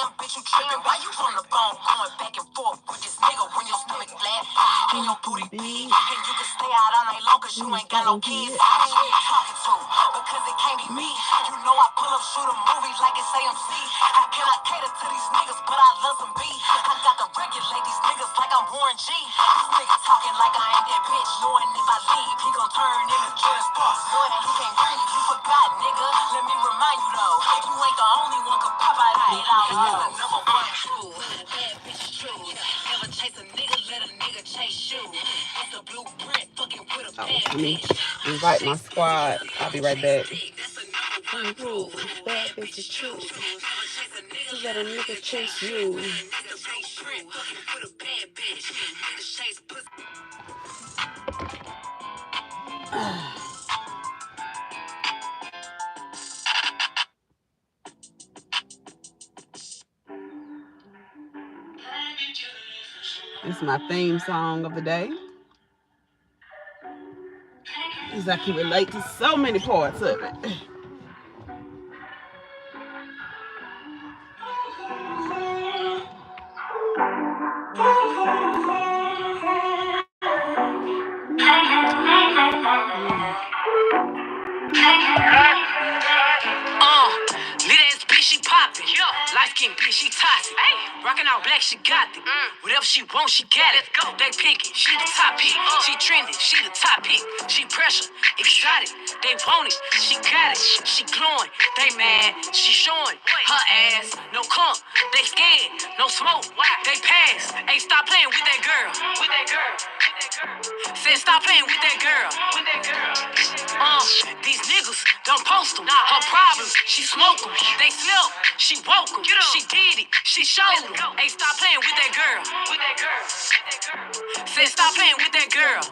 damn bitch, you tripping. Why you on the phone going back and forth with this nigga when your stomach flat and your booty big? And you can stay out all night long cause you ain't got no kids. Who you talking to? Because it can't be me. You know I pull up, shoot a movie like it's AMC. I cannot cater to these niggas, but I love some beef. I got to regulate these niggas like I'm Warren G. This nigga talking like I ain't that bitch, knowing if I leave, he gon' turn into Jordan Sparks. Knowing that he can't breathe, you forgot, nigga. Let me remind you though, you ain't the only one could pop out of it all. It's the number one true. Bad bitch is true. Never chase a nigga, let a nigga chase you. It's the blueprint, fucking with a bad bitch. Invite my squad. I'll be right back. Bad bitch is true. Let a nigga chase you. It's my theme song of the day. Because I can relate to so many parts of it. She poppin', light skin bitch, she toxic. Rockin' out black, she got it. Whatever she want, she got it. They pickin', she the top pick. She trending, she the top pick. She pressure, exotic, they want it. She got it, she glowing, they mad. She showing her ass, no comp. They scared, no smoke, they pass. Hey, stop playing with that girl. Said stop playing with that girl. These niggas don't post them. Her problems, she smoke them. They slept, she woke them. She did it, she showed them. Hey, stop playing with that girl. Said stop playing with that girl.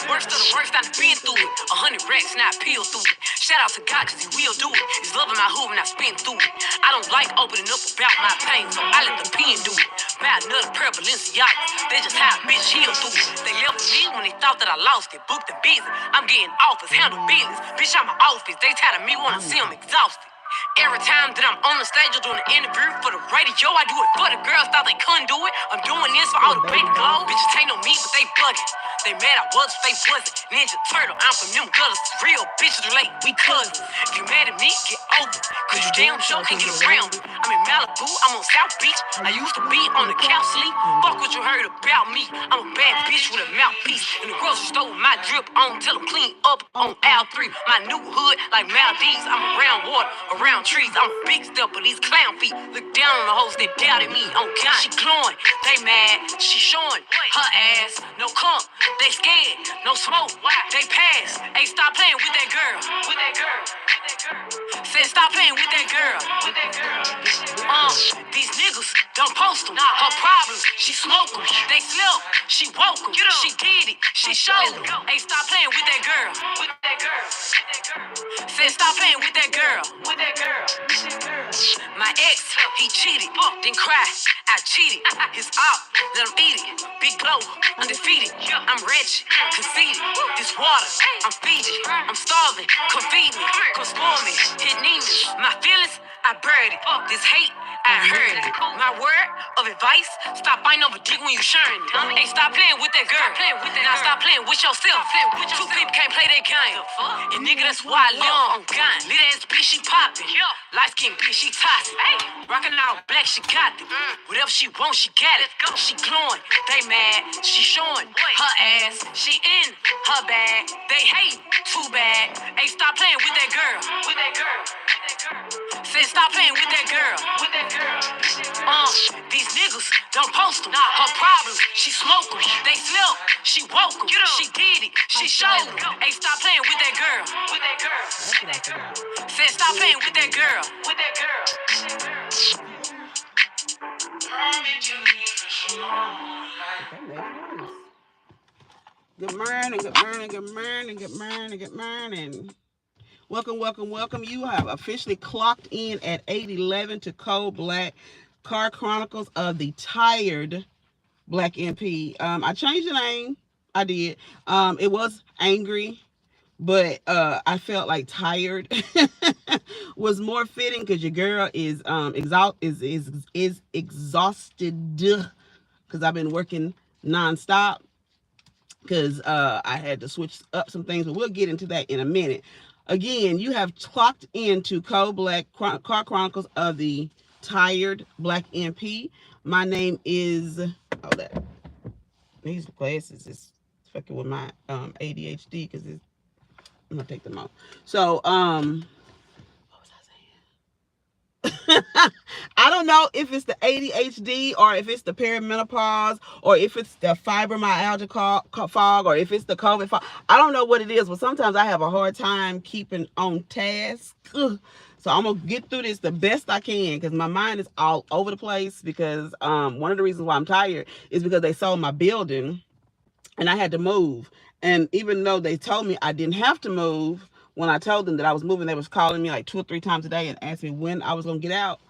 Worst of the worst, I've been through it. 100 racks, not peel through it. Shout out to God, cause he will do it. He's loving my hood when I spin through it. I don't like opening up about my pain, so I let the pen do it. Buy another pair of Balenciaga. They just how a bitch heal through it. They left me when they thought that I lost it. Booked the business. I'm getting offers, handle business. Bitch, I'm an office. They tired of me, wanna see them exhausted. Every time that I'm on the stage or doing an interview for the radio, I do it for the girls, thought they couldn't do it. I'm doing this for all the baby glow. Bitches ain't no me, but they bugging. They mad I was, they wasn't. Ninja Turtle, I'm from them gutters. Real bitches relate, we cousins. If you mad at me, get over. Cause you damn sure can't get around me. I'm in Malibu, I'm on South Beach. I used to be on the couch sleep. Fuck what you heard about me. I'm a bad bitch with a mouthpiece. In the grocery store with my drip on, tell them clean up on aisle 3. My new hood like Maldives. I'm around water, around trees. I'm a big stepper, these clown feet. Look down on the hoes that doubted me. On God, she glowing, they mad. She showing her ass, no comp. They scared, no smoke, they pass. Hey, stop playing with that girl. Said stop playing with that girl. These niggas don't post them. Her problems, she smoke them. They slept, she woke them. She did it, she showed them. Hey, stop playing with that girl. Said stop playing with that girl. My ex, he cheated, then cried. I cheated. His op, let him eat it. Big blow, undefeated. I'm rich, conceited. This water, I'm feeding. I'm starving, come feed me. Come spoil me, hit Neiman's. My feelings, I buried it. This hate, I heard it. My word of advice, stop fighting over dick when you sharing it. Hey, stop playing with that girl. Now stop playing with yourself. Two people can't play that game. And nigga, that's why I live on gun. Little ass bitch, she poppin'. Light skin bitch, she toxic. Rockin' out black, she got it. Whatever she want, she got it. She glowing, they mad. She showing her ass. She in her bag. They hate, too bad. Hey, stop playing with that girl. Said stop playing with that girl. These niggas don't post them. Her problems, she smoke them. They slept, she woke them. She did it, she showed them. Hey, stop playing with that girl. Said stop playing with that girl. Good morning. Welcome. You have officially clocked in at 811 to Cold Black Car Chronicles of the Tired Black MP. I changed the name. I did. It was Angry but I felt like tired was more fitting because your girl is is exhausted because I've been working nonstop because I had to switch up some things, but we'll get into that in a minute. Again, you have clocked into Code Black Car Chronicles of the Tired Black MP. My name is that these glasses is fucking with my ADHD because I'm gonna take them off. So what was I saying? I don't know if it's the ADHD or if it's the perimenopause or if it's the fibromyalgia fog or if it's the COVID fog. I don't know what it is, but sometimes I have a hard time keeping on task. Ugh. So I'm gonna get through this the best I can because my mind is all over the place because one of the reasons why I'm tired is because they sold my building and I had to move. And even though they told me I didn't have to move, when I told them that I was moving, they was calling me like 2 or 3 times a day and asked me when I was gonna get out.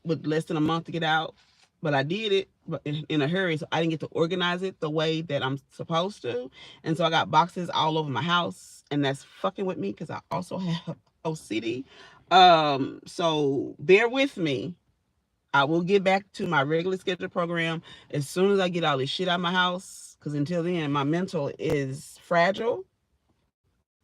With less than a month to get out, but I did it but in a hurry, so I didn't get to organize it the way that I'm supposed to, and so I got boxes all over my house, and that's fucking with me because I also have OCD. So bear with me. I will get back to my regular scheduled program as soon as I get all this shit out of my house. Because until then, my mental is fragile.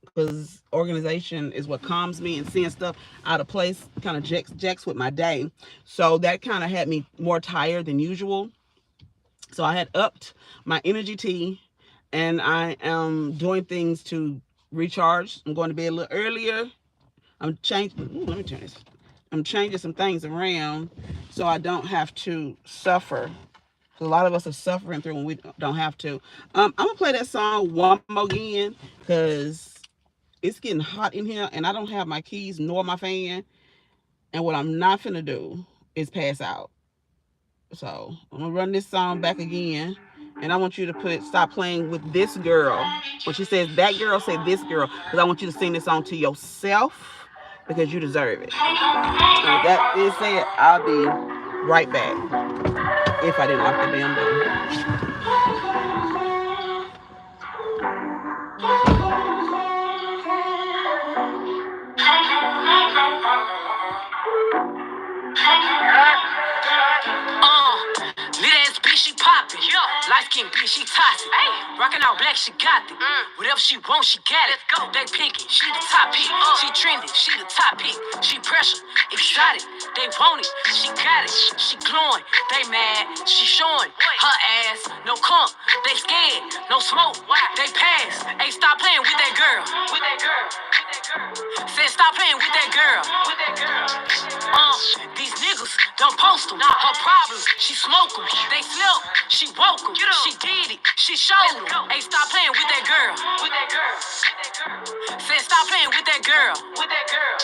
Because organization is what calms me, and seeing stuff out of place kind of jacks with my day. So that kind of had me more tired than usual. So I had upped my energy tea, and I am doing things to recharge. I'm going to bed a little earlier. I'm changing. Ooh, let me turn this. I'm changing some things around so I don't have to suffer. A lot of us are suffering through when we don't have to. I'm gonna play that song one more again because it's getting hot in here, and I don't have my keys nor my fan. And what I'm not finna do is pass out. So I'm gonna run this song back again, and I want you to stop playing with this girl. When she says that girl, say this girl, because I want you to sing this song to yourself because you deserve it. And with that being said, I'll be right back if I didn't lock the damn door. Lit ass bitch, she poppin'. Light skin bitch, she toxic. Rockin' out black, she got it. Whatever she want, she got it. They pinky, she the top pick. She trendy, she the top pick. She pressure, exotic. They want it, she got it. She glowing, they mad. She showing her ass, no comp. They scared, no smoke. They pass. Hey, stop playing with that girl. With that girl. Said stop playing with that girl. With that girl. These niggas don't post them. Her problems, she smoke them. They slept, she woke them. She did it, she showed them. Hey, stop playing with that girl. With that girl. Said stop playing with that girl. With that girl.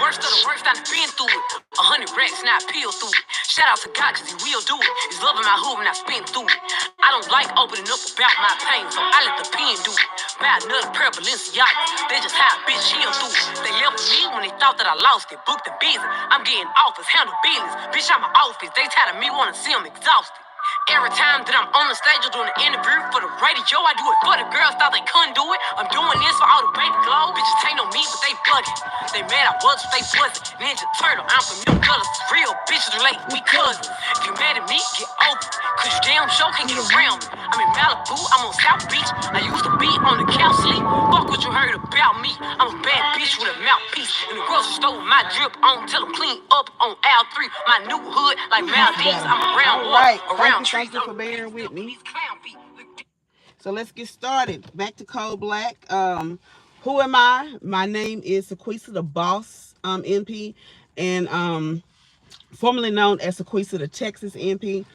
Worst of the worst, I've been through it. 100 racks, not peel through it. Shout out to God, cause he will do it. He's loving my hood when I spin through it. I don't like opening up about my pain, so I let the pen do it. Buy another pair of Balenciaga. They just how a bitch heal through it. They left me when they thought that I lost it. Booked the business. I'm getting office, handle business. Bitch, I'm an office. They tired of me, wanna see them exhausted. Every time that I'm on the stage or doing an interview for the radio, I do it for the girls, thought they couldn't do it. I'm doing this for all the baby clothes. Bitches ain't no me, but they bugging. They mad I was, but they wasn't. Ninja Turtle, I'm from them colors. Real bitches relate, we cousins. If you mad at me, get over it. Cause you damn sure can't get around me. I'm in Malibu, I'm on South Beach. I used to be on the couch sleep. Fuck what you heard about me. I'm a bad bitch with a mouthpiece. In the grocery store with my drip on till I'm clean up on Al 3. My new hood like Maldives. I'm around water, around trees. Thank you for bearing with me. So let's get started. Back to Code Black. Who am I? My name is Sequisa the Boss MP, and formerly known as Sequisa the Texas MP,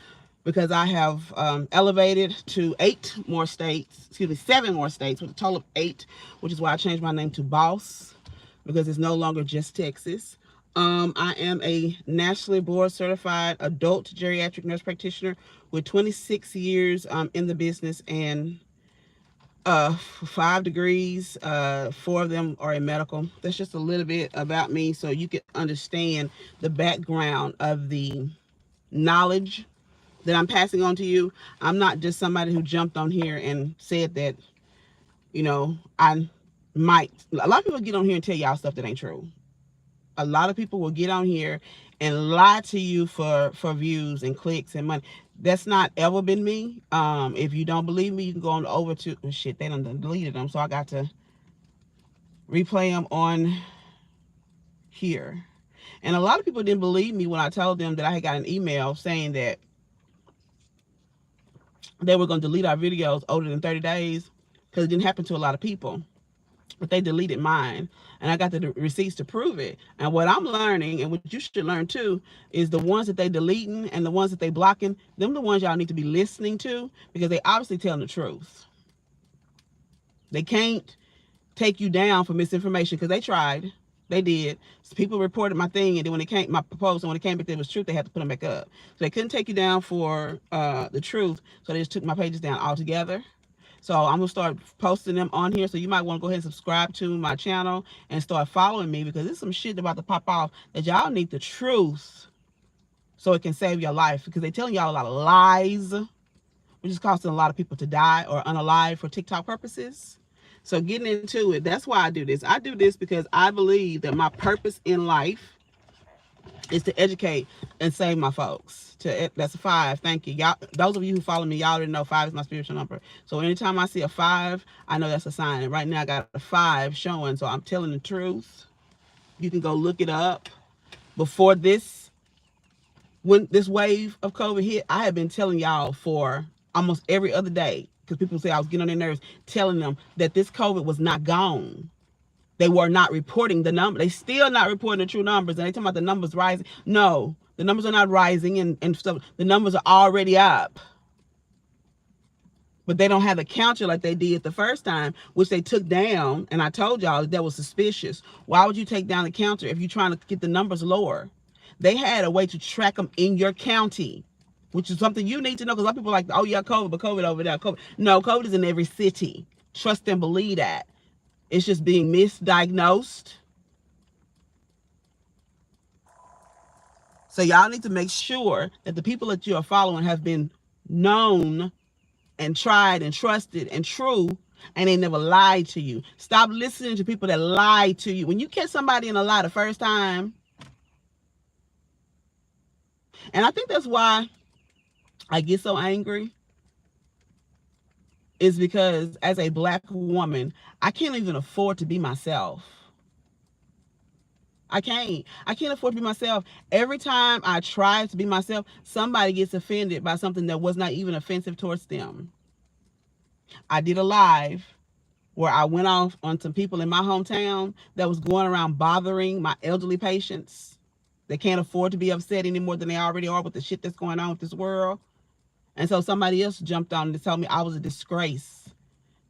because I have elevated to 7 more states, with a total of 8, which is why I changed my name to Boss, because it's no longer just Texas. I am a nationally board certified adult geriatric nurse practitioner with 26 years in the business and 5 degrees. 4 of them are in medical. That's just a little bit about me so you can understand the background of the knowledge that I'm passing on to you. I'm not just somebody who jumped on here and said that, I might, a lot of people get on here and tell y'all stuff that ain't true. A lot of people will get on here and lie to you for views and clicks and money. That's not ever been me. If you don't believe me, you can go on over to, oh shit, they done deleted them, so I got to replay them on here. And a lot of people didn't believe me when I told them that I had got an email saying that they were going to delete our videos older than 30 days, because it didn't happen to a lot of people. But they deleted mine, and I got the receipts to prove it. And what I'm learning, and what you should learn too, is the ones that they deleting and the ones that they blocking, them the ones y'all need to be listening to, because they obviously telling the truth. They can't take you down for misinformation, because they tried. They did. So people reported my thing, and then when it came, my proposal, when it came back that it was truth, they had to put them back up. So they couldn't take you down for the truth, so they just took my pages down altogether. So I'm gonna start posting them on here. So you might want to go ahead and subscribe to my channel and start following me, because there's some shit about to pop off that y'all need the truth so it can save your life. Because they're telling y'all a lot of lies, which is costing a lot of people to die or unalive for TikTok purposes. So getting into it, that's why I do this. I do this because I believe that my purpose in life is to educate and save my folks. That's a 5. Thank you, y'all. Those of you who follow me, y'all already know 5 is my spiritual number. So anytime I see a 5, I know that's a sign. And right now I got a 5 showing, so I'm telling the truth. You can go look it up. Before this, when this wave of COVID hit, I have been telling y'all for almost every other day, because people say I was getting on their nerves, telling them that this COVID was not gone. They were not reporting the number. They still not reporting the true numbers. And they talking about the numbers rising. No, the numbers are not rising, and stuff. The numbers are already up. But they don't have a counter like they did the first time, which they took down. And I told y'all that was suspicious. Why would you take down the counter if you're trying to get the numbers lower? They had a way to track them in your county, which is something you need to know, because a lot of people are like, oh yeah, COVID, but COVID over there. COVID. No, COVID is in every city. Trust and believe that. It's just being misdiagnosed. So y'all need to make sure that the people that you are following have been known and tried and trusted and true, and they never lied to you. Stop listening to people that lie to you. When you catch somebody in a lie the first time, and I think that's why I get so angry, is because as a black woman, I can't even afford to be myself. I can't. I can't afford to be myself. Every time I try to be myself, somebody gets offended by something that was not even offensive towards them. I did a live where I went off on some people in my hometown that was going around bothering my elderly patients. They can't afford to be upset any more than they already are with the shit that's going on with this world. And so somebody else jumped on and told me I was a disgrace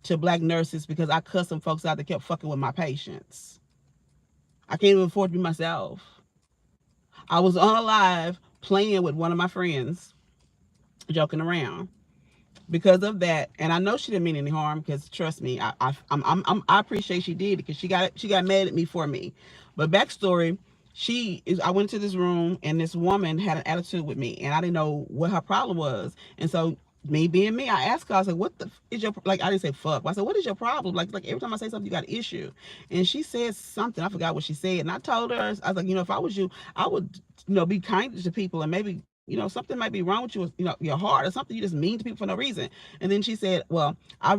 to black nurses because I cussed some folks out that kept fucking with my patients. I can't even afford to be myself. I was on a live playing with one of my friends, joking around. Because of that, and I know she didn't mean any harm, because trust me, I appreciate she did it, because she got mad at me for me. But backstory, I went to this room and this woman had an attitude with me, and I didn't know what her problem was. And so me being me, I asked her, I said, what the is your, like, I didn't say fuck, I said, what is your problem? Like every time I say something, you got an issue. And she said something, I forgot what she said, and I told her, I was like, if I was you, I would, be kind to people, and maybe, something might be wrong with you, your heart, or something. You just mean to people for no reason. And then she said, well, I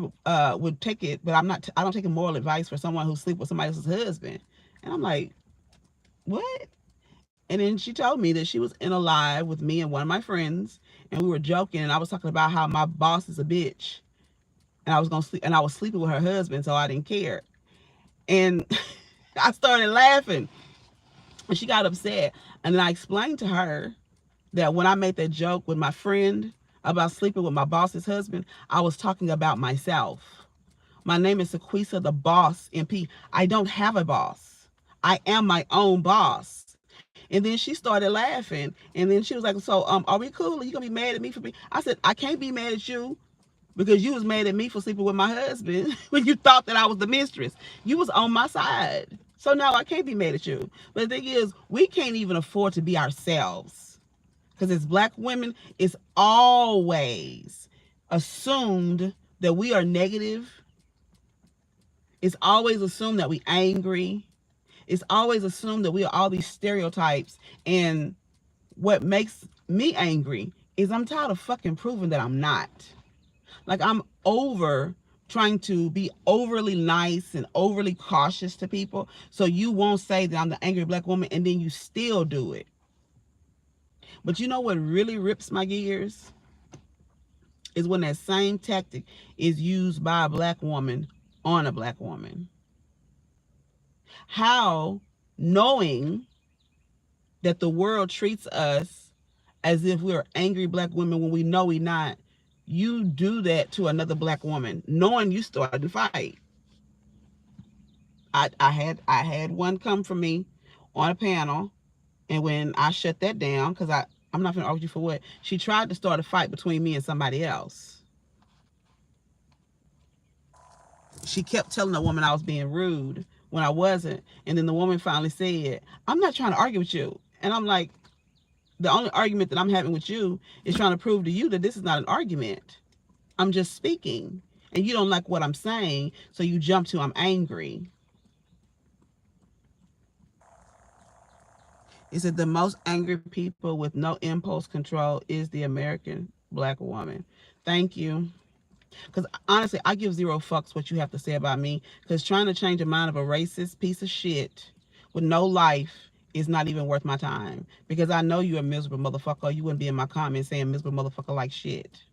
would take it, but I don't take a moral advice for someone who sleep with somebody else's husband. And I'm like, what? And then she told me that she was in a live with me and one of my friends, and we were joking, and I was talking about how my boss is a bitch, and I was gonna sleep, and I was sleeping with her husband, so I didn't care. And I started laughing, and she got upset. And then I explained to her that when I made that joke with my friend about sleeping with my boss's husband, I was talking about myself. My name is Sequisa the Boss MP. I don't have a boss. I am my own boss. And then she started laughing. And then she was like, so are we cool? Are you gonna be mad at me for me? I said, I can't be mad at you because you was mad at me for sleeping with my husband when you thought that I was the mistress. You was on my side. So no, I can't be mad at you. But the thing is, we can't even afford to be ourselves. Because as black women, it's always assumed that we are negative It's always assumed that we angry. It's always assumed that we are all these stereotypes. And what makes me angry is I'm tired of fucking proving that I'm not. Like, I'm over trying to be overly nice and overly cautious to people so you won't say that I'm the angry black woman, and then you still do it. But you know what really rips my gears? Is when that same tactic is used by a black woman on a black woman. How, knowing that the world treats us as if we're angry black women when we know we're not, you do that to another black woman, knowing you started the fight. I had one come from me on a panel, and when I shut that down, because I'm not gonna argue for what, she tried to start a fight between me and somebody else. She kept telling the woman I was being rude when I wasn't, and then the woman finally said, "I'm not trying to argue with you," and I'm like, the only argument that I'm having with you is trying to prove to you that this is not an argument. I'm just speaking, and you don't like what I'm saying, so you jump to I'm angry. Is it the most angry people with no impulse control is the American black woman? Thank you. Because honestly, I give zero fucks what you have to say about me. Because trying to change the mind of a racist piece of shit with no life is not even worth my time. Because I know you're a miserable motherfucker. You wouldn't be in my comments saying miserable motherfucker like shit.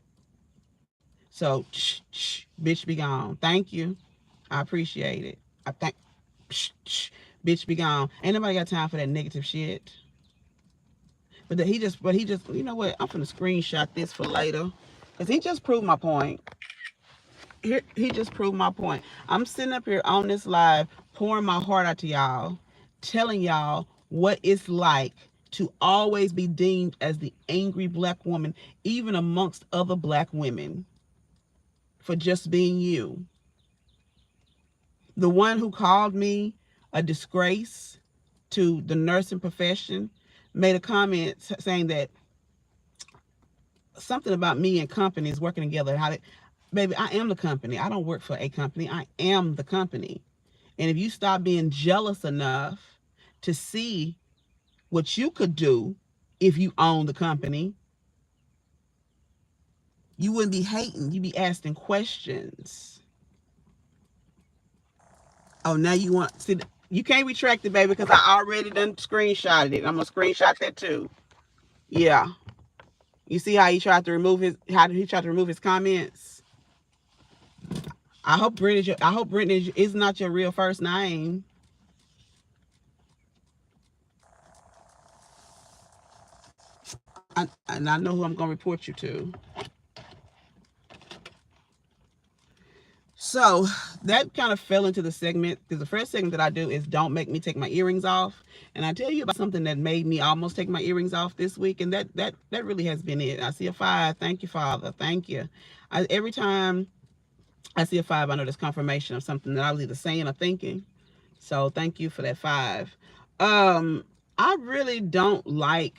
So, bitch, be gone. Thank you. I appreciate it. I think, bitch, be gone. Ain't nobody got time for that negative shit. But he just, you know what? I'm gonna screenshot this for later, cause he just proved my point. He just proved my point. I'm sitting up here on this live, pouring my heart out to y'all, telling y'all what it's like to always be deemed as the angry black woman, even amongst other black women, for just being you. The one who called me a disgrace to the nursing profession made a comment saying that something about me and companies working together. Baby, I am the company. I don't work for a company. I am the company. And if you stop being jealous enough to see what you could do if you own the company, you wouldn't be hating. You'd be asking questions. Oh, now you want see? You can't retract it, baby, because I already done screenshotted it. I'm gonna screenshot that too. Yeah. You see how he tried to remove his comments. I hope Brittany is not your real first name. And I know who I'm gonna report you to. So that kind of fell into the segment, because the first segment that I do is don't make me take my earrings off. And I tell you about something that made me almost take my earrings off this week, and that really has been it. I see a 5. Thank you, Father. Thank you. Every time I see a 5, I know there's confirmation of something that I was either saying or thinking. So thank you for that 5. I really don't like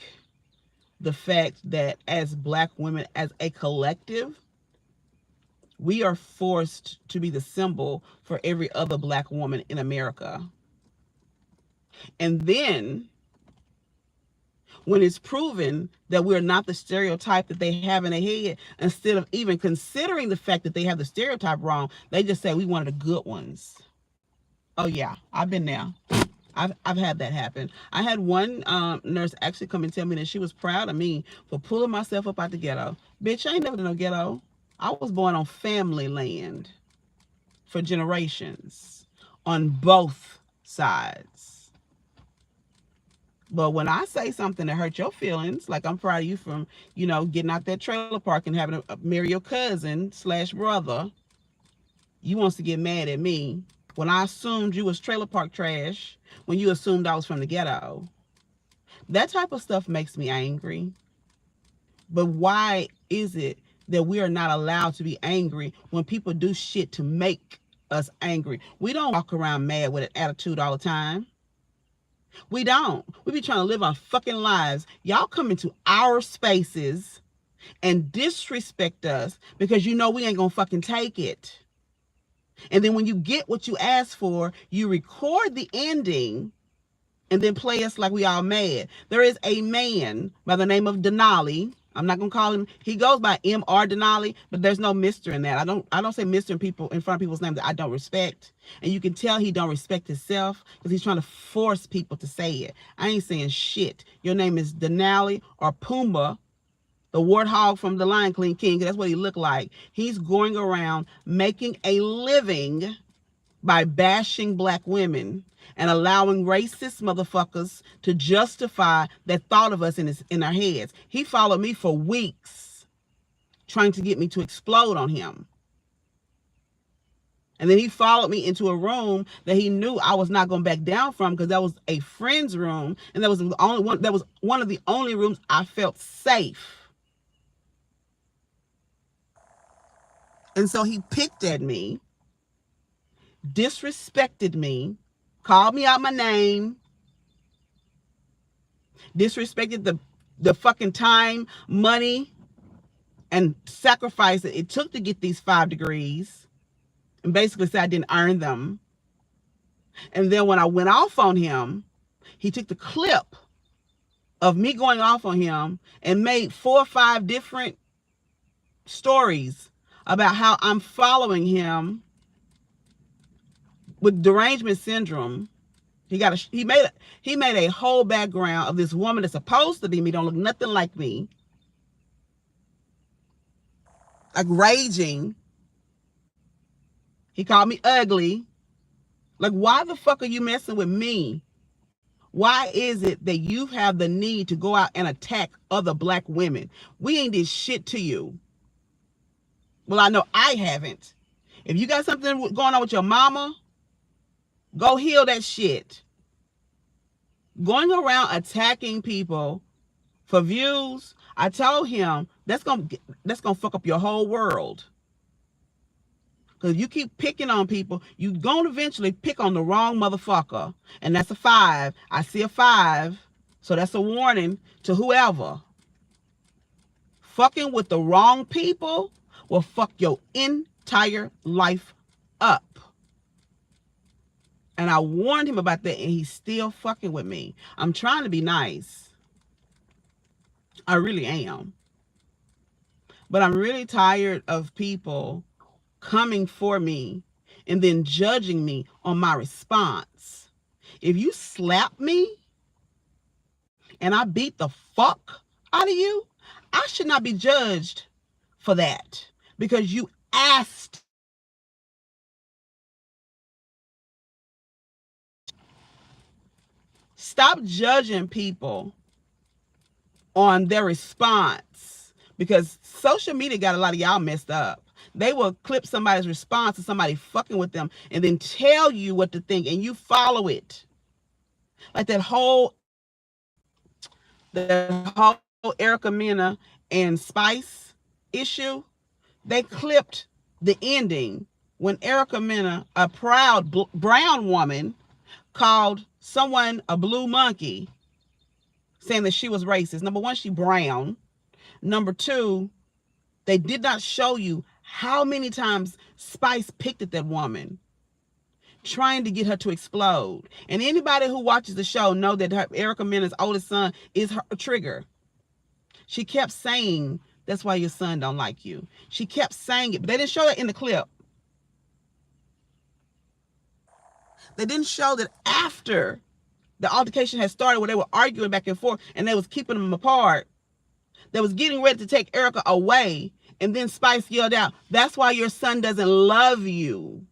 the fact that as black women, as a collective, we are forced to be the symbol for every other black woman in America. And then when it's proven that we're not the stereotype that they have in their head, instead of even considering the fact that they have the stereotype wrong, they just say we one of the good ones. Oh yeah, I've been there. I've had that happen. I had one nurse actually come and tell me that she was proud of me for pulling myself up out the ghetto. Bitch, I ain't never done no ghetto. I was born on family land for generations on both sides. But when I say something that hurt your feelings, like I'm proud of you from, getting out that trailer park and having a marry your cousin / brother, you wants to get mad at me when I assumed you was trailer park trash, when you assumed I was from the ghetto. That type of stuff makes me angry. But why is it that we are not allowed to be angry when people do shit to make us angry? We don't walk around mad with an attitude all the time. We don't. We be trying to live our fucking lives. Y'all come into our spaces and disrespect us because you know we ain't gonna fucking take it. And then when you get what you asked for, you record the ending and then play us like we all mad. There is a man by the name of Denali. I'm not gonna call him. He goes by M.R. Denali, but there's no Mr. in that. I don't say Mr. in front of people's names that I don't respect. And you can tell he don't respect himself because he's trying to force people to say it. I ain't saying shit. Your name is Denali or Pumbaa, the warthog from the Lion King. That's what he looked like. He's going around making a living by bashing black women and allowing racist motherfuckers to justify that thought of us in our heads. He followed me for weeks trying to get me to explode on him. And then he followed me into a room that he knew I was not going to back down from because that was a friend's room. And that was one of the only rooms I felt safe. And so he picked at me, disrespected me, called me out my name, disrespected the fucking time, money, and sacrifice that it took to get these 5 degrees, and basically said I didn't earn them. And then when I went off on him, he took the clip of me going off on him and made 4 or 5 different stories about how I'm following him with derangement syndrome. He made a whole background of this woman that's supposed to be me, don't look nothing like me, like raging. He called me ugly. Like, why the fuck are you messing with me? Why is it that you have the need to go out and attack other black women? We ain't did shit to you. Well, I know I haven't. If you got something going on with your mama, go heal that shit. Going around attacking people for views, I told him that's gonna fuck up your whole world. Because if you keep picking on people, you're going to eventually pick on the wrong motherfucker. And that's a 5. I see a 5. So that's a warning to whoever. Fucking with the wrong people will fuck your entire life up. And I warned him about that, and he's still fucking with me. I'm trying to be nice. I really am. But I'm really tired of people coming for me and then judging me on my response. If you slap me and I beat the fuck out of you, I should not be judged for that because you asked. Stop judging people on their response because social media got a lot of y'all messed up. They will clip somebody's response to somebody fucking with them and then tell you what to think and you follow it. Like that whole Erica Mena and Spice issue. They clipped the ending when Erica Mena, a proud brown woman, called someone a blue monkey, saying that she was racist. Number 1, she brown. Number 2, they did not show you how many times Spice picked at that woman, trying to get her to explode. And anybody who watches the show know that Erica Mena's oldest son is her trigger. She kept saying, that's why your son don't like you. She kept saying it, but they didn't show it in the clip. They didn't show that after the altercation had started, where they were arguing back and forth and they was keeping them apart. They was getting ready to take Erica away. And then Spice yelled out, that's why your son doesn't love you.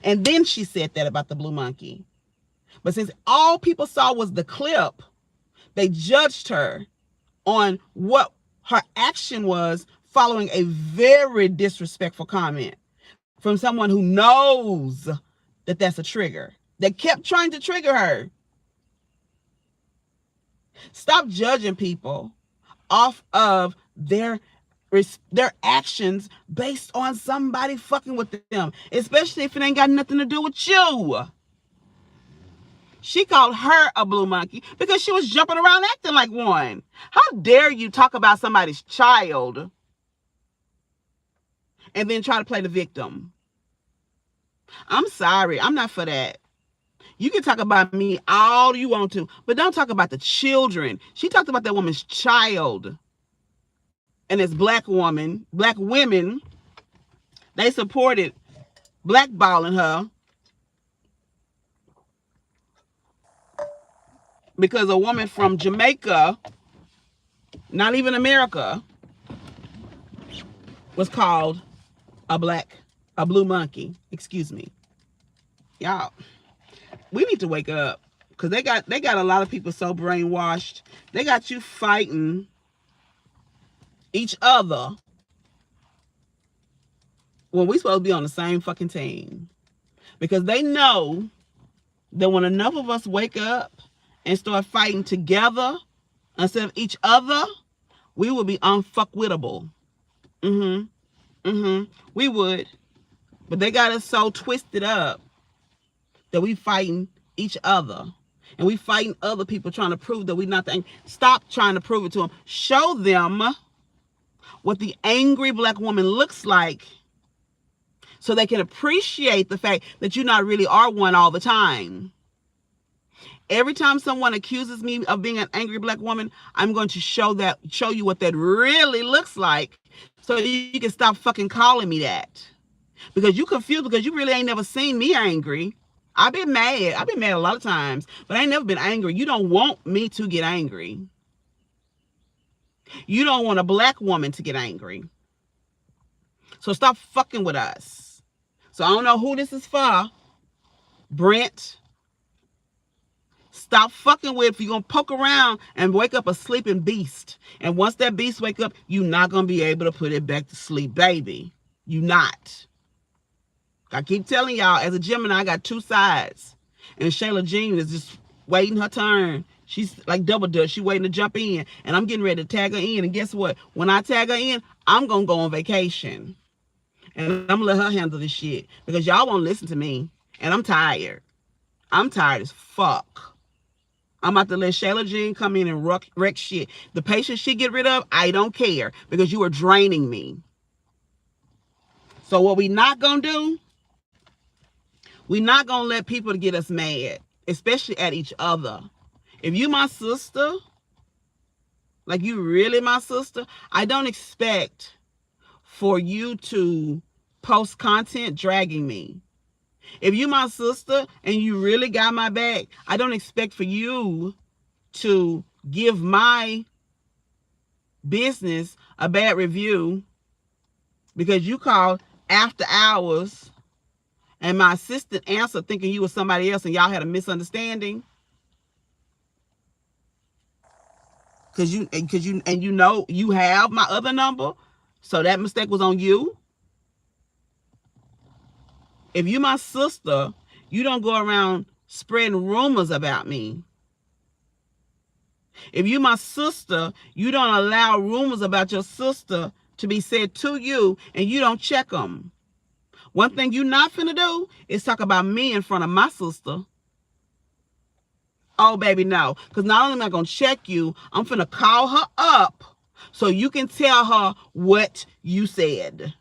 And then she said that about the blue monkey. But since all people saw was the clip, they judged her on what her action was following a very disrespectful comment from someone who knows that that's a trigger. They kept trying to trigger her. Stop judging people off of their actions based on somebody fucking with them, especially if it ain't got nothing to do with you. She called her a blue monkey because she was jumping around acting like one. How dare you talk about somebody's child and then try to play the victim? I'm sorry. I'm not for that. You can talk about me all you want to, but don't talk about the children. She talked about that woman's child. And as black women, they supported blackballing her because a woman from Jamaica, not even America, was called a blue monkey. Excuse me. Y'all, we need to wake up because they got a lot of people so brainwashed. They got you fighting each other when we supposed to be on the same fucking team. Because they know that when enough of us wake up and start fighting together instead of each other, we will be unfuckwittable. We would. But they got us so twisted up that we fighting each other. And we fighting other people trying to prove that we not the angry. Stop trying to prove it to them. Show them what the angry black woman looks like so they can appreciate the fact that you not really are one all the time. Every time someone accuses me of being an angry black woman, I'm going to show you what that really looks like so you can stop fucking calling me that. Because you confused because you really ain't never seen me angry. I've been mad. I've been mad a lot of times, but I ain't never been angry. You don't want me to get angry. You don't want a black woman to get angry. So stop fucking with us. So I don't know who this is for. Brent. Stop fucking with if you're going to poke around and wake up a sleeping beast. And once that beast wake up, you're not going to be able to put it back to sleep, baby. You not. I keep telling y'all, as a Gemini, I got two sides. And Shayla Jean is just waiting her turn. She's like double dutch. She's waiting to jump in. And I'm getting ready to tag her in. And guess what? When I tag her in, I'm going to go on vacation. And I'm going to let her handle this shit. Because y'all won't listen to me. And I'm tired. I'm tired as fuck. I'm about to let Shayla Jean come in and wreck shit. The patience she get rid of, I don't care. Because you are draining me. So what we not going to do, we not going to let people get us mad. Especially at each other. If you my sister, like you really my sister, I don't expect for you to post content dragging me. If you my sister and you really got my back, I don't expect for you to give my business a bad review because you called after hours and my assistant answered thinking you was somebody else and y'all had a misunderstanding. Cause you know you have my other number, so that mistake was on you. If you my sister, you don't go around spreading rumors about me. If you my sister, you don't allow rumors about your sister to be said to you, and you don't check them. One thing you not finna do is talk about me in front of my sister. Oh, baby, no. Because not only am I going to check you, I'm finna call her up so you can tell her what you said.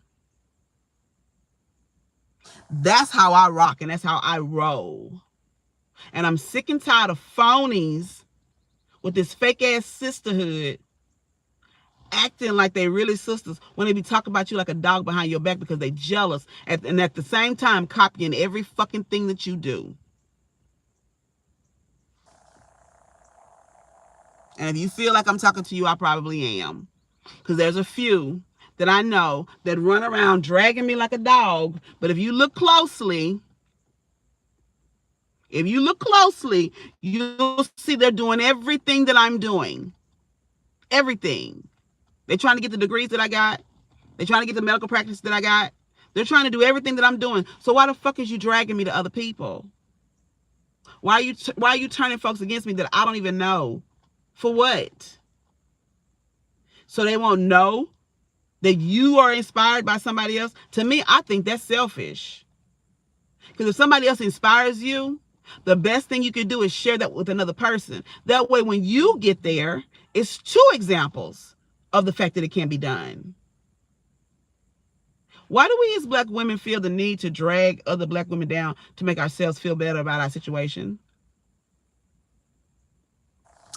That's how I rock and that's how I roll. And I'm sick and tired of phonies with this fake ass sisterhood acting like they really sisters when they be talking about you like a dog behind your back because they jealous and at the same time copying every fucking thing that you do. And if you feel like I'm talking to you, I probably am. Because there's a few that I know that run around dragging me like a dog. But if you look closely, you'll see they're doing everything that I'm doing. Everything. They're trying to get the degrees that I got. They're trying to get the medical practice that I got. They're trying to do everything that I'm doing. So why the fuck is you dragging me to other people? Why are you turning folks against me that I don't even know? For what? So they won't know that you are inspired by somebody else? To me, I think that's selfish. Because if somebody else inspires you, the best thing you can do is share that with another person. That way, when you get there, it's two examples of the fact that it can be done. Why do we as black women feel the need to drag other black women down to make ourselves feel better about our situation?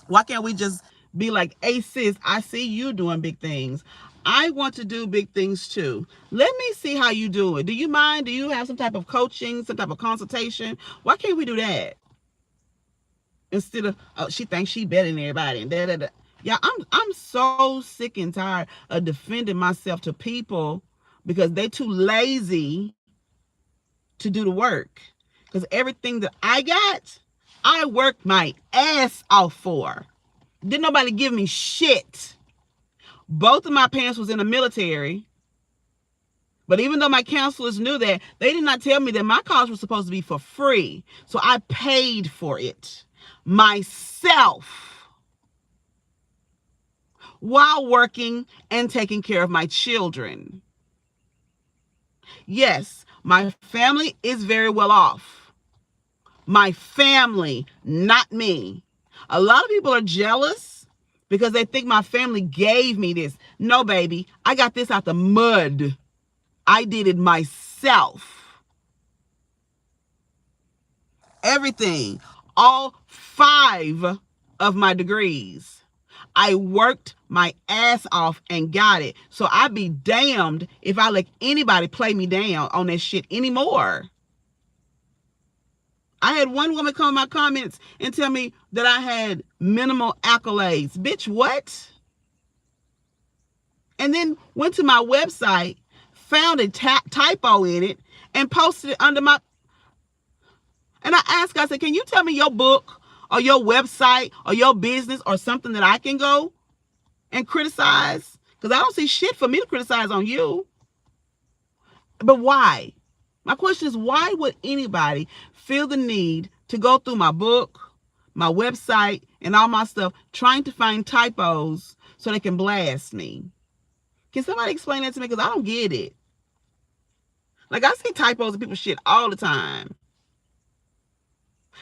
Why can't we just be like, hey, sis, I see you doing big things. I want to do big things too. Let me see how you do it. Do you mind? Do you have some type of coaching, some type of consultation? Why can't we do that? Instead of, oh, she thinks she better than everybody. And da, da, da. Yeah, I'm so sick and tired of defending myself to people because they too lazy to do the work. Because everything that I got, I worked my ass off for. Didn't nobody give me shit. Both of my parents was in the military. But even though my counselors knew that, they did not tell me that my college was supposed to be for free. So I paid for it myself while working and taking care of my children. Yes, my family is very well off. My family, not me. A lot of people are jealous because they think my family gave me this. No, baby, I got this out the mud. I did it myself. Everything, all 5 of my degrees. I worked my ass off and got it. So I'd be damned if I let anybody play me down on that shit anymore. I had one woman come in my comments and tell me that I had minimal accolades. Bitch, what? And then went to my website, found a typo in it, and posted it under my... And I asked, I said, can you tell me your book or your website or your business or something that I can go and criticize? Because I don't see shit for me to criticize on you. But why? My question is, why would anybody feel the need to go through my book, my website, and all my stuff trying to find typos so they can blast me? Can somebody explain that to me? Because I don't get it. Like, I see typos in people's shit all the time.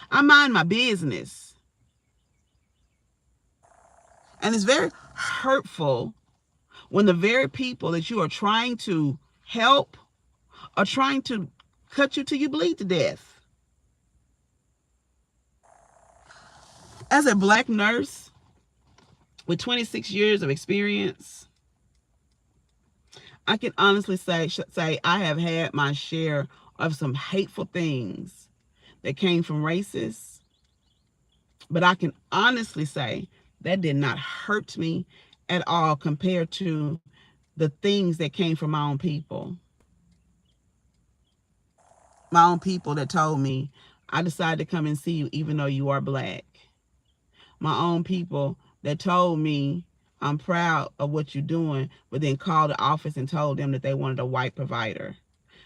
I mind my business. And it's very hurtful when the very people that you are trying to help are trying to cut you till you bleed to death. As a black nurse with 26 years of experience, I can honestly say I have had my share of some hateful things that came from racists. But I can honestly say that did not hurt me at all compared to the things that came from my own people. My own people that told me, I decided to come and see you even though you are black. My own people that told me, I'm proud of what you're doing, but then called the office and told them that they wanted a white provider.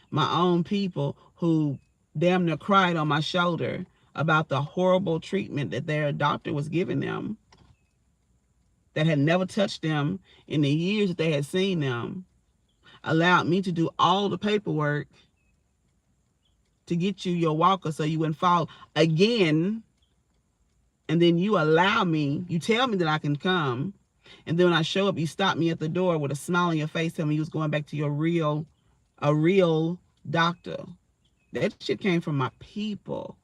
My own people who damn near cried on my shoulder about the horrible treatment that their doctor was giving them that had never touched them in the years that they had seen them, allowed me to do all the paperwork to get you your walker so you wouldn't fall again. And then you allow me, you tell me that I can come. And then when I show up, you stop me at the door with a smile on your face, telling me you was going back to a real doctor. That shit came from my people.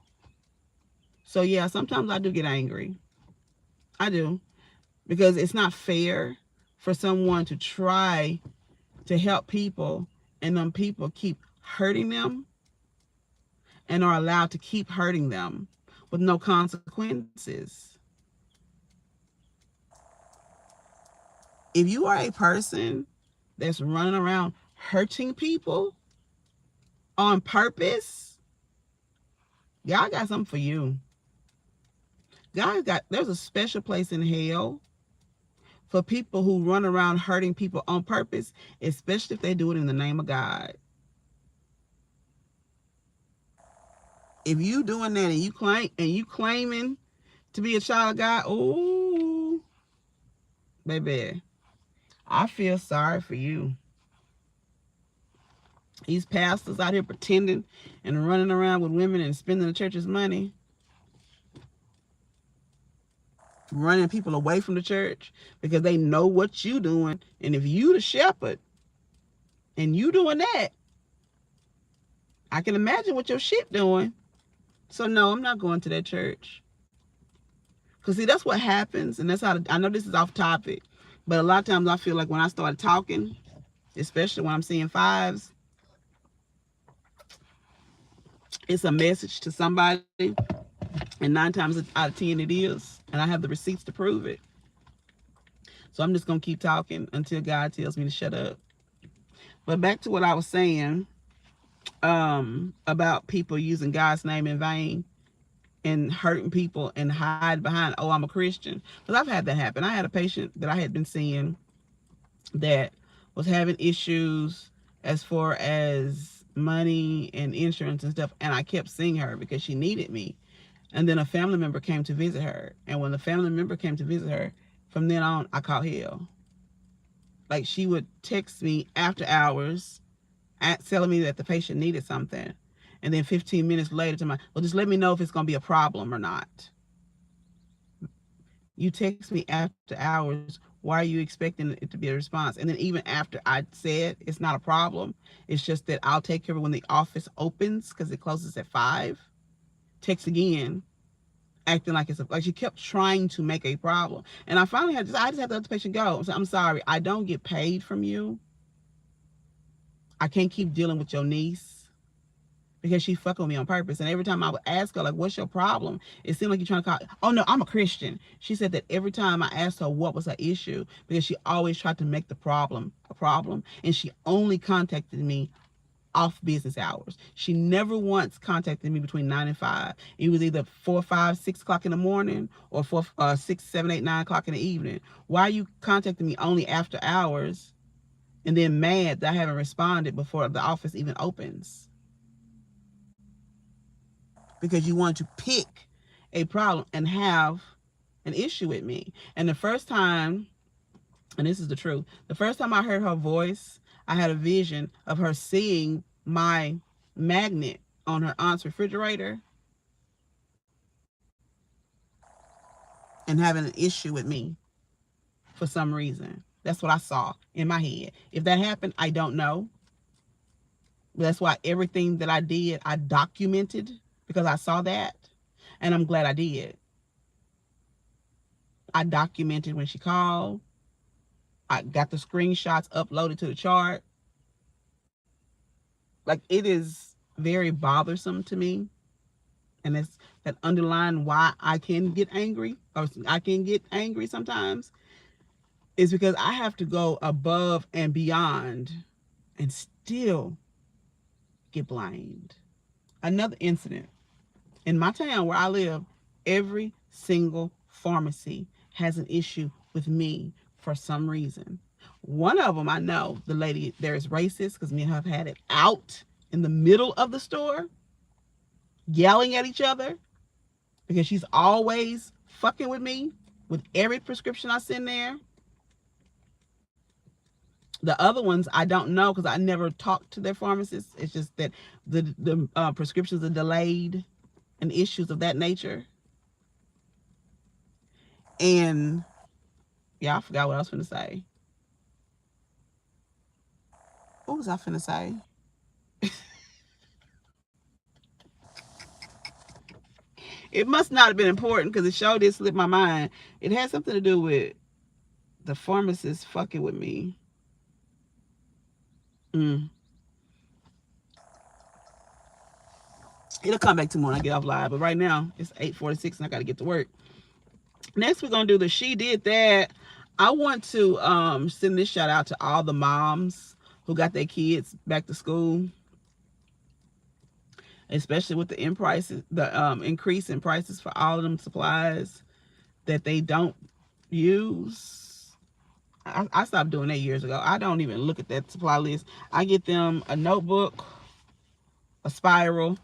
So yeah, sometimes I do get angry. I do. Because it's not fair for someone to try to help people and them people keep hurting them and are allowed to keep hurting them with no consequences. If you are a person that's running around hurting people on purpose, God got something for you. There's a special place in hell for people who run around hurting people on purpose, especially if they do it in the name of God. If you doing that and you claiming to be a child of God, ooh, baby, I feel sorry for you. These pastors out here pretending and running around with women and spending the church's money, running people away from the church because they know what you doing. And if you the shepherd, And you doing that, I can imagine what your shit doing. So no, I'm not going to that church. Cause see, that's what happens, and that's how I know this is off topic, but a lot of times I feel like when I start talking, especially when I'm seeing fives, it's a message to somebody, and 9 times out of 10 it is, and I have the receipts to prove it. So I'm just gonna keep talking until God tells me to shut up. But back to what I was saying, about people using God's name in vain and hurting people and hide behind, oh, I'm a Christian. Because I've had that happen. I had a patient that I had been seeing that was having issues as far as money and insurance and stuff, and I kept seeing her because she needed me. And then a family member came to visit her, and when the family member came to visit her, from then on I caught hell. Like, she would text me after hours telling me that the patient needed something, and then 15 minutes later to my, well, just let me know if it's going to be a problem or not. You text me after hours, why are you expecting it to be a response? And then even after I said it's not a problem, it's just that I'll take care of it when the office opens because it closes at 5. Text again, acting like like she kept trying to make a problem. And I finally I just had to let the patient go. So I'm sorry, I don't get paid from you. I can't keep dealing with your niece because she fucking with me on purpose. And every time I would ask her, like, what's your problem? It seemed like you're trying to call, oh no, I'm a Christian. She said that every time I asked her what was her issue, because she always tried to make the problem a problem. And she only contacted me off business hours. She never once contacted me between 9 and 5. It was either 4, 5, 6 o'clock in the morning or 6, 7, 8, 9 o'clock in the evening. Why are you contacting me only after hours and then mad that I haven't responded before the office even opens? Because you want to pick a problem and have an issue with me. And the first time, and this is the truth, the first time I heard her voice, I had a vision of her seeing my magnet on her aunt's refrigerator and having an issue with me for some reason. That's what I saw in my head. If that happened, I don't know. But that's why everything that I did, I documented because I saw that. And I'm glad I did. I documented when she called. I got the screenshots uploaded to the chart. Like, it is very bothersome to me. And it's that underlying why I can get angry, or I can get angry sometimes, is because I have to go above and beyond and still get blamed. Another incident. In my town where I live, every single pharmacy has an issue with me for some reason. One of them, I know the lady there is racist because me and her have had it out in the middle of the store, yelling at each other because she's always fucking with me with every prescription I send there. The other ones I don't know because I never talked to their pharmacists. It's just that the prescriptions are delayed and issues of that nature. And yeah, I forgot what I was finna say. What was I finna say? It must not have been important because it sure did slip my mind. It had something to do with the pharmacist fucking with me. Mm. It'll come back tomorrow when I get off live. But right now, it's 8:46 and I got to get to work. Next, we're going to do the She Did That. I want to send this shout out to all the moms who got their kids back to school, especially with the increase in prices for all of them supplies that they don't use. I stopped doing that years ago. I don't even look at that supply list. I get them a notebook, a spiral,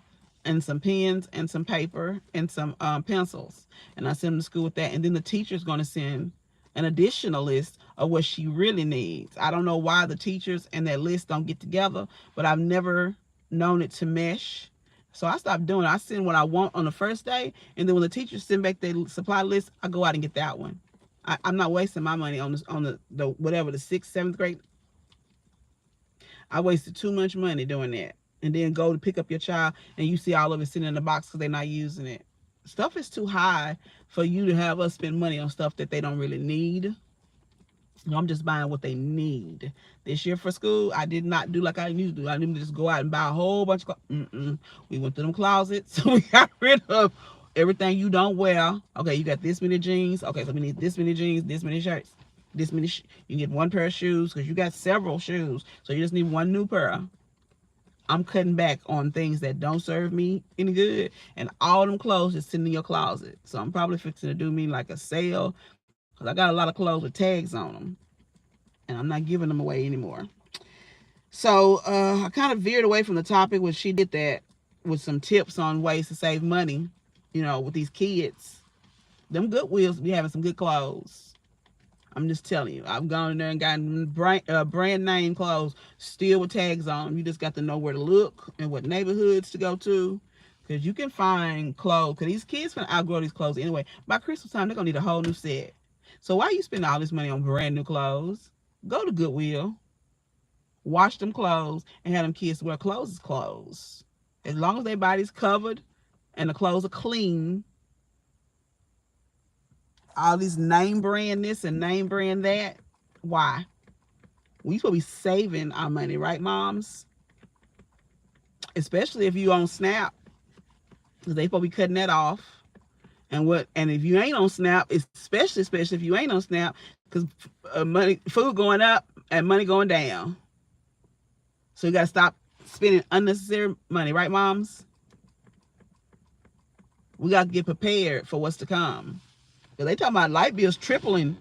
and some pens and some paper and some pencils, and I send them to school with that. And then the teacher's going to send an additional list of what she really needs. I don't know why the teachers and that list don't get together, but I've never known it to mesh. So I stopped doing it. I send what I want on the first day, and then when the teachers send back their supply list, I go out and get that one. I'm not wasting my money on the whatever, the 6th, 7th grade. I wasted too much money doing that. And then go to pick up your child and you see all of it sitting in the box because they're not using it. Stuff is too high for you to have us spend money on stuff that they don't really need. I'm just buying what they need. This year for school, I did not do like I used to do. I didn't just go out and buy a whole bunch of clothes. We went through them closets, so we got rid of everything you don't wear. Okay, you got this many jeans. Okay, so we need this many jeans, this many shirts, this many. You get one pair of shoes because you got several shoes, so you just need one new pair. I'm cutting back on things that don't serve me any good, and all them clothes is sitting in your closet. So I'm probably fixing to do me like a sale because I got a lot of clothes with tags on them, and I'm not giving them away anymore. So I kind of veered away from the topic when she did that with some tips on ways to save money, with these kids. Them Goodwills be having some good clothes. I'm just telling you. I've gone in there and gotten brand name clothes still with tags on them. You just got to know where to look and what neighborhoods to go to. Because you can find clothes. Because these kids going to outgrow these clothes anyway. By Christmas time, they're going to need a whole new set. So why you spend all this money on brand new clothes? Go to Goodwill, wash them clothes, and have them kids wear clothes as clothes. As long as their body's covered and the clothes are clean, all these name brand this and name brand that. Why? We supposed to be saving our money, right, moms? Especially if you on Snap, because they supposed to be cutting that off. And if you ain't on Snap, especially if you ain't on Snap, because food going up and money going down. So you got to stop spending unnecessary money, right, moms? We got to get prepared for what's to come. Because they talking about light bills tripling.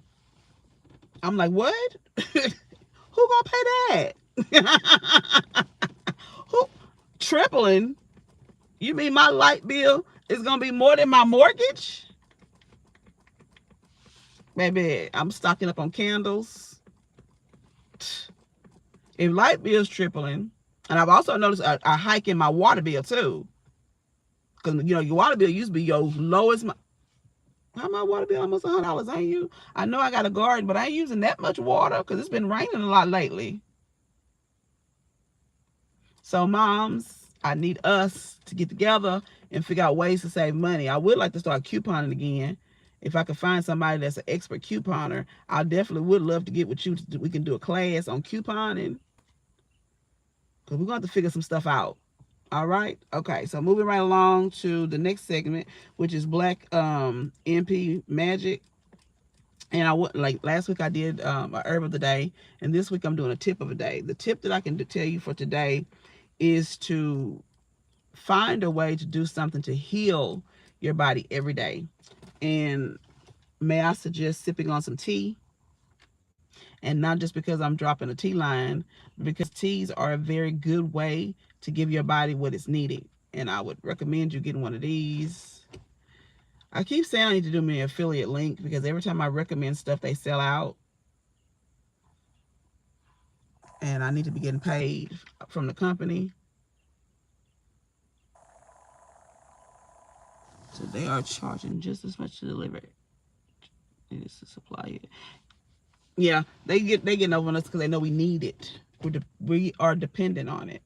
I'm like, what? Who gonna pay that? Who tripling? You mean my light bill is gonna be more than my mortgage? Baby, I'm stocking up on candles. If light bill's tripling, and I've also noticed a hike in my water bill too. Because your water bill used to be your lowest. How my water bill almost $100? Ain't you? I know I got a garden, but I ain't using that much water because it's been raining a lot lately. So moms, I need us to get together and figure out ways to save money. I would like to start couponing again. If I could find somebody that's an expert couponer, I definitely would love to get with you. We can do a class on couponing because we're going to have to figure some stuff out. All right. Okay. So moving right along to the next segment, which is Black MP Magic. And I would like last week I did a herb of the day, and this week I'm doing a tip of the day. The tip that I can tell you for today is to find a way to do something to heal your body every day. And may I suggest sipping on some tea? And not just because I'm dropping a tea line, but because teas are a very good way to give your body what it's needing. And I would recommend you getting one of these. I keep saying I need to do me an affiliate link because every time I recommend stuff, they sell out. And I need to be getting paid from the company. So they are charging just as much to deliver it. It is to supply it. Yeah, they getting over on us because they know we need it. We are dependent on it.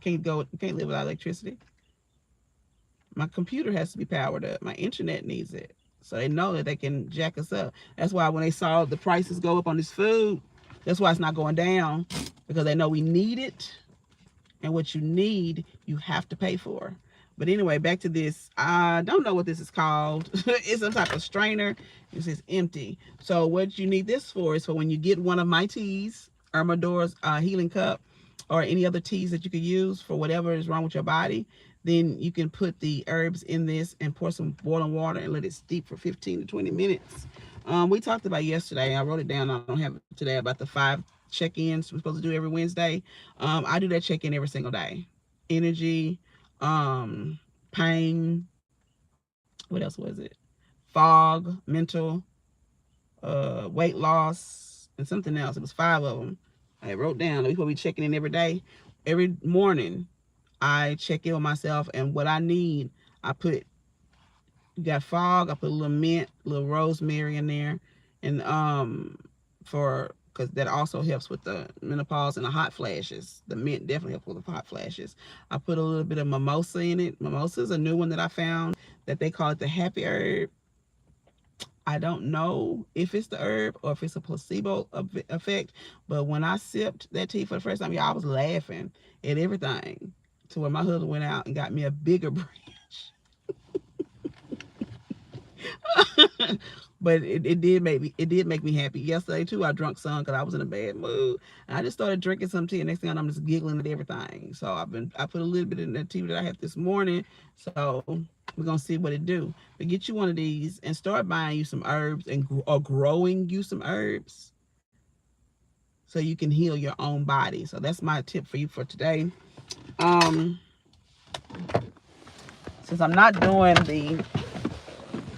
Can't live without electricity. My computer has to be powered up. My internet needs it. So they know that they can jack us up. That's why when they saw the prices go up on this food, that's why it's not going down, because they know we need it. And what you need, you have to pay for. But anyway, back to this. I don't know what this is called. It's some type of strainer. It says empty. So what you need this for is for when you get one of my teas, Irmador's Healing Cup, or any other teas that you could use for whatever is wrong with your body. Then you can put the herbs in this and pour some boiling water and let it steep for 15 to 20 minutes. We talked about yesterday. I wrote it down. I don't have it today, about the 5 check-ins we're supposed to do every Wednesday. I do that check-in every single day. Energy, pain, what else was it? Fog, mental, weight loss, and something else. It was 5 of them. I wrote down. We're supposed to be checking in every day. Every morning, I check in with myself, and what I need, I put. You got fog. I put a little mint, a little rosemary in there, and for because that also helps with the menopause and the hot flashes. The mint definitely helps with the hot flashes. I put a little bit of mimosa in it. Mimosa is a new one that I found that they call it the happy herb. I don't know if it's the herb or if it's a placebo effect, but when I sipped that tea for the first time, y'all, I was laughing at everything to where my husband went out and got me a bigger branch. But it did make me happy. Yesterday too, I drunk some because I was in a bad mood. And I just started drinking some tea, and next thing I know, I'm just giggling at everything. So I put a little bit in the tea that I had this morning. So we're gonna see what it do. But get you one of these and start buying you some herbs or growing you some herbs so you can heal your own body. So that's my tip for you for today. Um, since I'm not doing the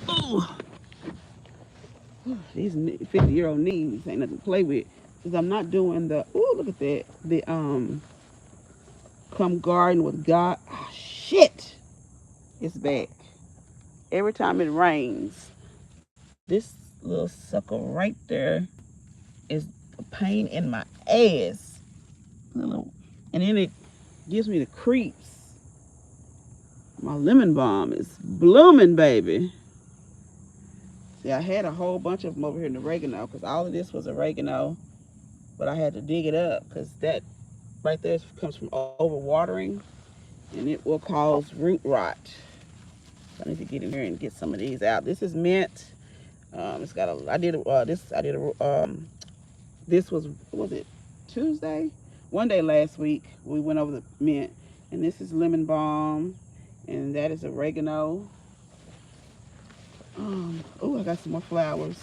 ooh, these 50-year-old knees ain't nothing to play with. Since I'm not doing the look at that, the come garden with God. Oh, shit, it's back. Every time it rains, this little sucker right there is a pain in my ass. And then it gives me the creeps. My lemon balm is blooming, baby. See, I had a whole bunch of them over here in the oregano because all of this was oregano, but I had to dig it up because that right there comes from overwatering, and it will cause root rot. So I need to get in here and get some of these out. This is mint. It's got a. This was it Tuesday? One day last week we went over the mint, and this is lemon balm, and that is oregano. Oh, I got some more flowers.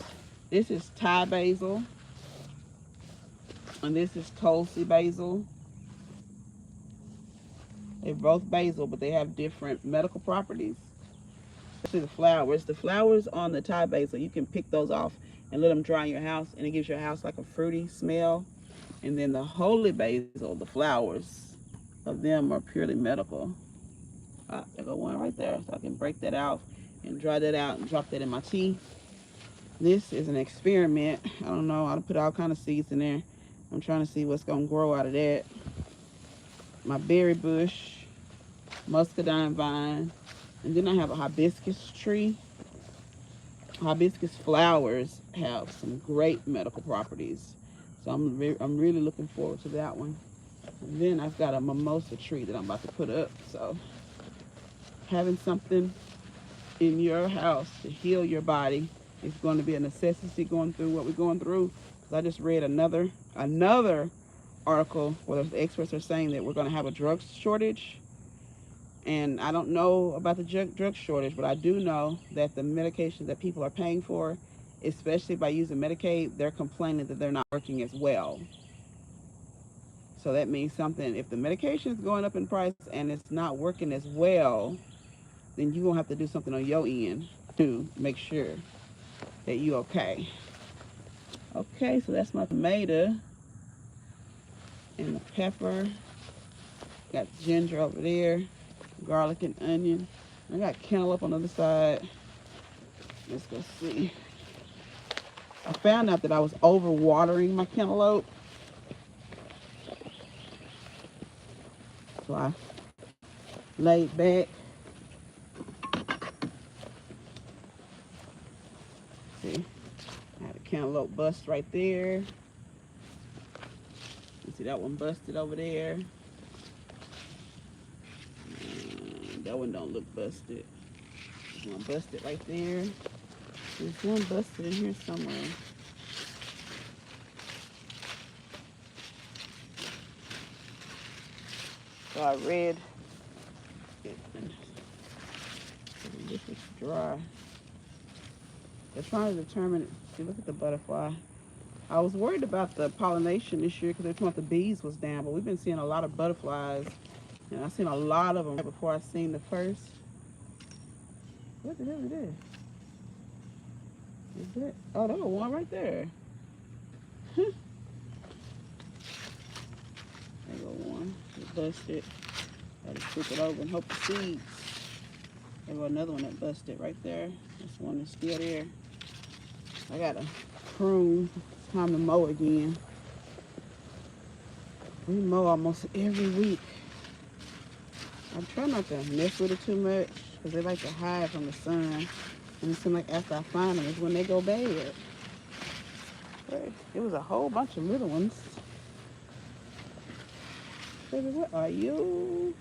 This is Thai basil, and this is Tulsi basil. They're both basil, but they have different medical properties. Especially the flowers. The flowers on the Thai basil, you can pick those off and let them dry in your house, and it gives your house like a fruity smell. And then the holy basil, the flowers of them are purely medical. There go one right there. So I can break that out and dry that out and drop that in my tea. This is an experiment. I don't know. I'll put all kind of seeds in there. I'm trying to see what's going to grow out of that. My berry bush, muscadine vine, and then I have a hibiscus tree. Hibiscus flowers have some great medical properties. So I'm really looking forward to that one. And then I've got a mimosa tree that I'm about to put up. So having something in your house to heal your body is going to be a necessity going through what we're going through. Because I just read another article where the experts are saying that we're going to have a drug shortage. And I don't know about the drug shortage, but I do know that the medications that people are paying for, especially by using Medicaid, they're complaining that they're not working as well. So that means something. If the medication is going up in price and it's not working as well, then you're going to have to do something on your end to make sure that you're okay. Okay, so that's my tomato and the pepper. Got ginger over there, garlic and onion. I got cantaloupe on the other side. Let's go see. I found out that I was overwatering my cantaloupe. So I laid back. See, I had a cantaloupe bust right there. You see that one busted over there. That one don't look busted. There's one busted right there. There's one busted in here somewhere. So I read it, and this is dry. They're trying to determine, see, look at the butterfly. I was worried about the pollination this year because they thought the bees was down, but we've been seeing a lot of butterflies, and I've seen a lot of them right before I seen the first. What the hell is that? Is that? Oh, there's one right there. There go one. It busted. Gotta flip it over and hope the seeds. There go another one that busted right there. This one is still there. I gotta prune time to mow again. We mow almost every week. I try not to mess with it too much because they like to hide from the sun. And it seems like after I find them is when they go bad. But it was a whole bunch of little ones. Baby, what are you?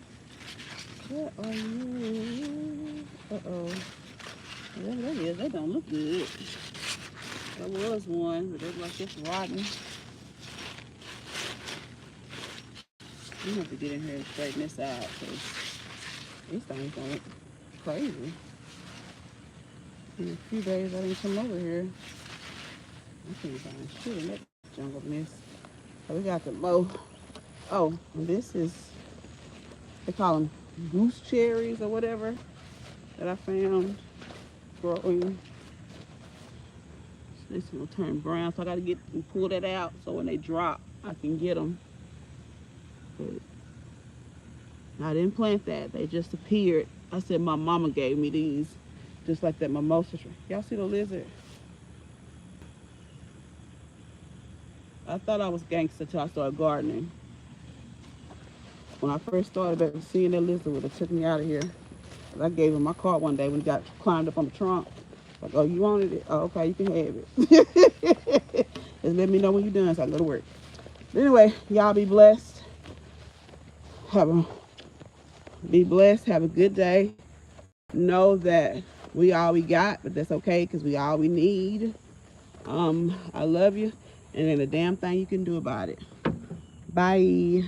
What are you? Uh-oh. Whatever that is, they don't look good. There was one, but it was just rotten. We have to get in here and straighten this out because these things don't look crazy. In a few days, I didn't come over here. I can't find shit in that jungle mess. So we got the mow. Oh, this is, they call them goose cherries or whatever that I found growing. So this will turn brown, so I got to get and pull that out so when they drop, I can get them. But I didn't plant that. They just appeared. I said my mama gave me these, just like that mimosa tree. Y'all see the lizard? I thought I was gangster till I started gardening. When I first started seeing that lizard, would have took me out of here. I gave him my card one day when he got climbed up on the trunk. Like, oh, you wanted it? Oh, okay, you can have it. Just let me know when you're done so I can go to work. But anyway, y'all be blessed. Be blessed. Have a good day. Know that we all we got, but that's okay because we all we need. I love you, and ain't a damn thing you can do about it. Bye.